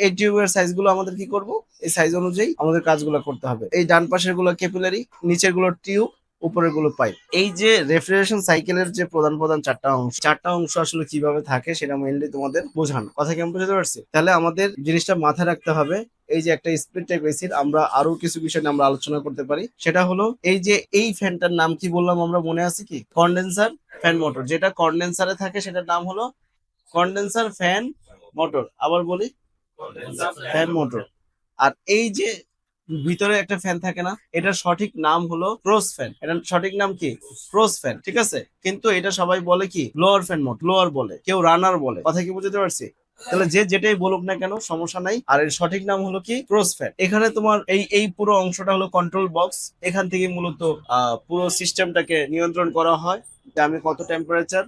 এই টিউবের সাইজ গুলো আমাদের কি করব, এই সাইজ অনুযায়ী আমাদের কাজগুলো করতে হবে। এই ডান পাশের গুলো ক্যাপিলারি, নিচের গুলো টিউব, উপরের গুলো পাইপ। এই যে রেফ্রিজারেশন সাইকেলের যে প্রধান প্রধান চারটা অংশ আসলে কিভাবে থাকে সেটা মেইনলি তোমাদের বোঝানো। কথা কেমন বুঝতে পারছি? তাহলে আমাদের জিনিসটা মাথায় রাখতে হবে, এই যে একটা স্প্লিট টাইপ এসির আমরা আরো কিছু বিষয় নিয়ে আমরা আলোচনা করতে পারি। সেটা হলো এই যে এই ফ্যানটার নাম কি বললাম আমরা, মনে আছে কি? Condenser fan motor. যেটা কন্ডেন্সারে থাকে সেটার নাম হলো কন্ডেন্সার ফ্যান মোটর। আবার বলি, ফ্যান মোটর। আর এই যে ভিতরে একটা ফ্যান থাকে না, এটার সঠিক নাম হলো ক্রস ফ্যান। এটার সঠিক নাম কি? ক্রস ফ্যান, ঠিক আছে? কিন্তু এটা সবাই বলে কি ব্লোয়ার ফ্যান মোট, ব্লোয়ার বলে, কেউ রানার বলে। কথা কি বুঝতে পারছি? তাহলে যে যেটাই বলুক না কেন সমস্যা নাই। আর এর সঠিক নাম হলো কি ক্রস ফ্যান। এখানে তোমার এই এই পুরো অংশটা হলো কন্ট্রোল বক্স। এখান থেকে মূলত পুরো সিস্টেমটাকে নিয়ন্ত্রণ করা হয় যে আমি কত টেম্পারেচার।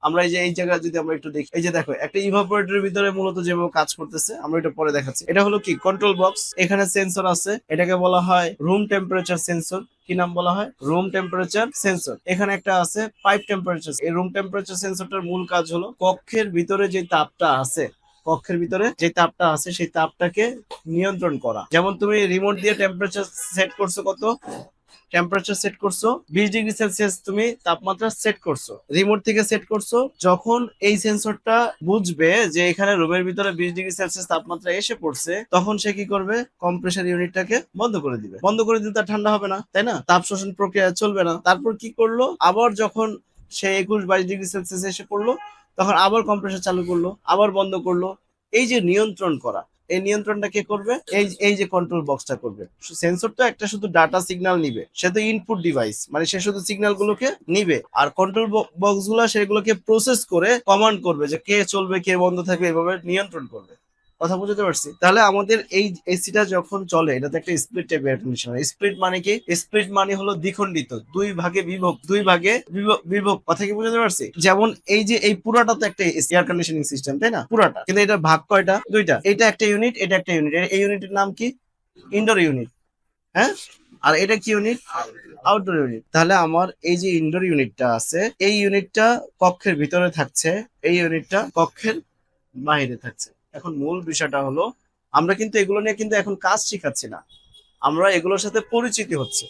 আমরা এই যে এই জায়গায় যদি আমরা একটু দেখি, এই যে দেখো একটা ইভাপোরেটরের ভিতরে মূলত যেভাবে কাজ করতেছে আমরা এটা পরে দেখাচ্ছি। এটা হলো কি কন্ট্রোল বক্স, এখানে সেন্সর আছে, এটাকে বলা হয় রুম টেম্পারেচার সেন্সর। কি নাম বলা হয়? Room temperature sensor. এখানে একটা আছে পাইপ টেম্পারেচার। এই রুম টেম্পারেচার সেন্সরটার মূল কাজ হলো কক্ষের ভিতরে যে তাপটা আছে, কক্ষের ভিতরে যে তাপটা আছে সেই তাপটাকে নিয়ন্ত্রণ করা। যেমন তুমি রিমোট দিয়ে টেম্পারেচার সেট করছো কত, টেম্পারেচার সেট করছো 20°C, তুমি তাপমাত্রা সেট করছো, রিমোট থেকে সেট করছো। যখন এই সেন্সরটা বুঝবে যে এখানে রুমের ভিতরে 20°C তাপমাত্রা এসে পড়ছে, তখন সে কি করবে? কম্প্রেসার ইউনিটটাকে বন্ধ করে দিবে। বন্ধ করে দিলে তার ঠান্ডা হবে না, তাই না? তাপ শোষণ প্রক্রিয়া চলবে না। তারপর কি করলো? আবার যখন সে 21-22°C এসে পড়লো, তখন আবার কম্প্রেসার চালু করলো, আবার বন্ধ করলো। এই যে নিয়ন্ত্রণ করা, এই নিয়ন্ত্রণটা কে করবে? এই যে কন্ট্রোল বক্সটা করবে। সেন্সর তো একটা শুধু ডাটা সিগন্যাল নিবে, সে তো ইনপুট ডিভাইস, মানে সে শুধু সিগন্যাল গুলোকে নিবে। আর কন্ট্রোল বক্স গুলো সেগুলোকে প্রসেস করে কমান্ড করবে যে কে চলবে কে বন্ধ থাকবে, এভাবে নিয়ন্ত্রণ করবে। কথা বুঝতে পারছি? তাহলে আমাদের এই এসিটা যখন চলে এটাতে একটা স্প্লিট টাইপের এয়ার কন্ডিশনার। স্প্লিট মানে কি? স্প্লিট মানে হলো দ্বিখণ্ডিত, দুই ভাগে বিভক্ত, বিভক্ত। কথা কি বুঝতে পারছি? যেমন এই যে এই পুরাটা তো একটা এয়ার কন্ডিশনিং সিস্টেম, তাই না? পুরাটা, কিন্তু এটা ভাগ কয়টা? দুইটা। এটা একটা ইউনিট, এটা একটা ইউনিট। এই ইউনিটের নাম কি? Indoor unit. হ্যাঁ, আর এটা কি ইউনিট? Outdoor unit. তাহলে আমার এই যে ইনডোর ইউনিটটা আছে, এই ইউনিটটা কক্ষের ভিতরে থাকছে, এই ইউনিটটা কক্ষের বাইরে থাকছে। এখন মূল বিষয়টা হলো আমরা কিন্তু এগুলো নিয়ে কিন্তু এখন কাজ শিখাচ্ছি না, আমরা এগুলোর সাথে পরিচিতি হচ্ছে।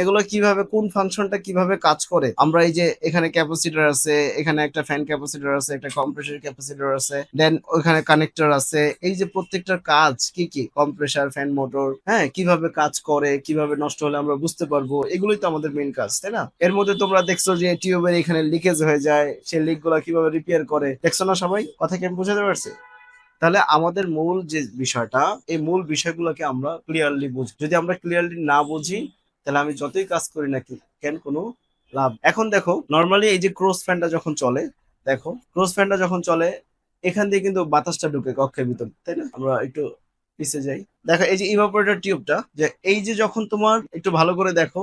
এগুলো কিভাবে, কোন ফাংশনটা কিভাবে কাজ করে। আমরা এই যে এখানে ক্যাপাসিটর আছে, এখানে একটা ফ্যান ক্যাপাসিটর আছে, একটা কম্প্রেসর ক্যাপাসিটর আছে, দেন ওখানে কানেক্টর আছে। এই যে প্রত্যেকটার কাজ কি কি, কম্প্রেসার ফ্যান মোটর, হ্যাঁ, কিভাবে কাজ করে, কিভাবে নষ্ট হলে আমরা বুঝতে পারবো, এগুলোই তো আমাদের মেইন কাজ, তাই না? এর মধ্যে তোমরা দেখছো যে টিউবের এখানে লিকেজ হয়ে যায়, সেই লিক গুলা কিভাবে রিপেয়ার করে, দেখছো না সবাই? কথা কি আমি বুঝাতে পারছি? তাহলে আমাদের মূল যে বিষয়টা, এই মূল বিষয়গুলোকে আমরা ক্লিয়ারলি বুঝি। যদি আমরা ক্লিয়ারলি না বুঝি, তাহলে আমি যতই কাজ করি না কেন কোনো লাভ। এখন দেখো নর্মালি এই যে ক্রস ফ্যানটা যখন চলে, দেখো ক্রস ফ্যানটা যখন চলে এখান দিয়ে কিন্তু বাতাসটা ঢুকে কক্ষের ভিতর, তাই না? আমরা একটু পিছিয়ে যাই, দেখো এই যে ইভাপোরেটর টিউবটা, যে এই যে যখন তোমার একটু ভালো করে দেখো,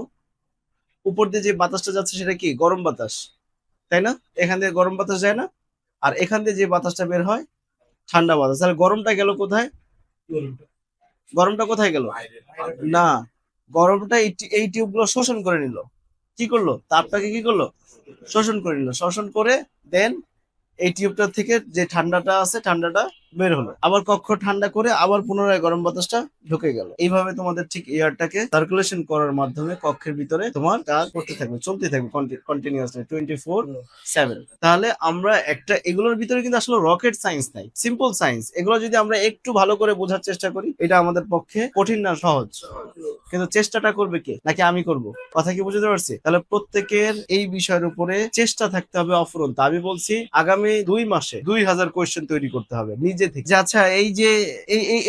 উপর দিয়ে যে বাতাসটা যাচ্ছে সেটা কি গরম বাতাস, তাই না? এখান দিয়ে গরম বাতাস যায় না? আর এখান দিয়ে যে বাতাসটা বের হয় ঠান্ডা বাতাস। তাহলে গরমটা গেল কোথায়? গরমটা কোথায় গেল? না, গরমটা এই টিউব গুলো শোষণ করে নিল। কি করলো? তাপটাকে কি করলো? শোষণ করে নিল। শোষণ করে দেন এই টিউবটা থেকে যে ঠান্ডাটা আছে ঠান্ডাটা বের হলো, আবার কক্ষ ঠান্ডা করে আবার পুনরায় গরম বাতাসটা ঢুকে গেল। এইভাবে তোমাদের ঠিক এয়ারটাকে সার্কুলেশন করার মাধ্যমে কক্ষের ভিতরে তোমার কাজ করতে থাকবে, চলতে থাকবে কন্টিনিউয়াসলি 24/7। তাহলে আমরা একটা, এগুলোর ভিতরে কিন্তু আসলে রকেট সায়েন্স নাই, সিম্পল সায়েন্স। এগুলো যদি আমরা একটু ভালো করে বোঝার চেষ্টা করি, এটা আমাদের পক্ষে কঠিন না সহজ। কিন্তু চেষ্টাটা করবে কে? নাকি আমি করব? কথা কি বুঝতে পারছি? তাহলে প্রত্যেকের এই বিষয়ের উপরে চেষ্টা থাকতে হবে অফুরন্ত। আমি বলছি আগামী 2 মাসে 2000 কোয়েশ্চেন তৈরি করতে হবে নিজে থেকে। যে আচ্ছা এই যে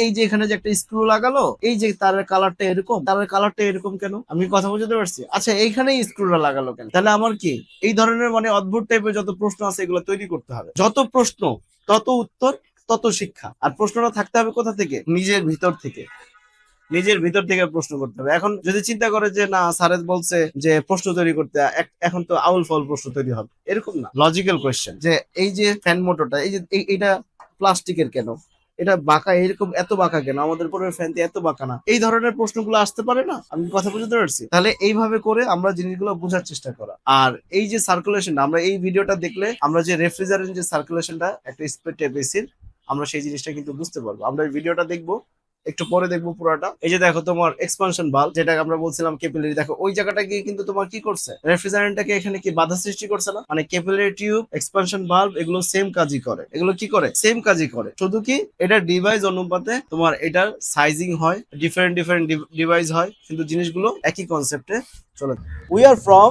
এই যে এখানে যে একটা স্ক্রু লাগালো, এই যে তারের কালারটা এরকম, তারের কালারটা এরকম কেন? আমি কথা বুঝতে পারছি? আচ্ছা এইখানেই স্ক্রুটা লাগালো কেন? তাহলে আমার কি এই ধরনের মানে অদ্ভুত টাইপের যত প্রশ্ন আছে এগুলো তৈরি করতে হবে। যত প্রশ্ন তত উত্তর, তত শিক্ষা। আর প্রশ্নটা থাকতে হবে কোথা থেকে? নিজের ভিতর থেকে। নিজের ভিতর থেকে প্রশ্ন করতে হবে। এখন যদি চিন্তা করে যে না স্যারের বলছে যে প্রশ্ন তৈরি করতে, এখন তো আউল ফাউল প্রশ্ন তৈরি হবে, এরকম না, লজিক্যাল কোয়েশ্চেন। যে এই যে ফ্যান মোটরটা, এই যে এটা প্লাস্টিকের কেন, এটা বাঁকা এরকম, এত বাঁকা কেন, আমাদের পরে ফ্যান এত বাঁকা না, এই ধরনের প্রশ্নগুলো আসতে পারে না? আমি কথা বুঝতে পারছি? তাহলে এইভাবে করে আমরা জিনিসগুলো বোঝার চেষ্টা করা। আর এই যে সার্কুলেশন, আমরা এই ভিডিওটা দেখলে আমরা যে রেফ্রিজারেন্ট যে সার্কুলেশনটা একটা স্প্লিট এসির আমরা সেই জিনিসটা কিন্তু বুঝতে পারবো। আমরা এই ভিডিওটা দেখবো, একটু পরে দেখবো পুরোটা। এই যে দেখো তোমার এক্সপানশন বাল্ব, যেটাকে আমরা বলছিলাম ক্যাপিলারি, দেখো ওই জায়গাটা গিয়ে কিন্তু তোমার কি করছে, রেফ্রিজারেন্টটাকে এখানে কি বাধা সৃষ্টি করছে না? মানে ক্যাপিলারি টিউব, এক্সপানশন বাল্ব এগুলো সেম কাজই করে, এগুলো কি করে, সেম কাজই করে, শুধু কি এটা ডিভাইস অনুপাতে তোমার এটার সাইজিং হয়, ডিফারেন্ট ডিফারেন্ট ডিভাইস হয়, কিন্তু জিনিসগুলো একই কনসেপ্টে চলে। We are from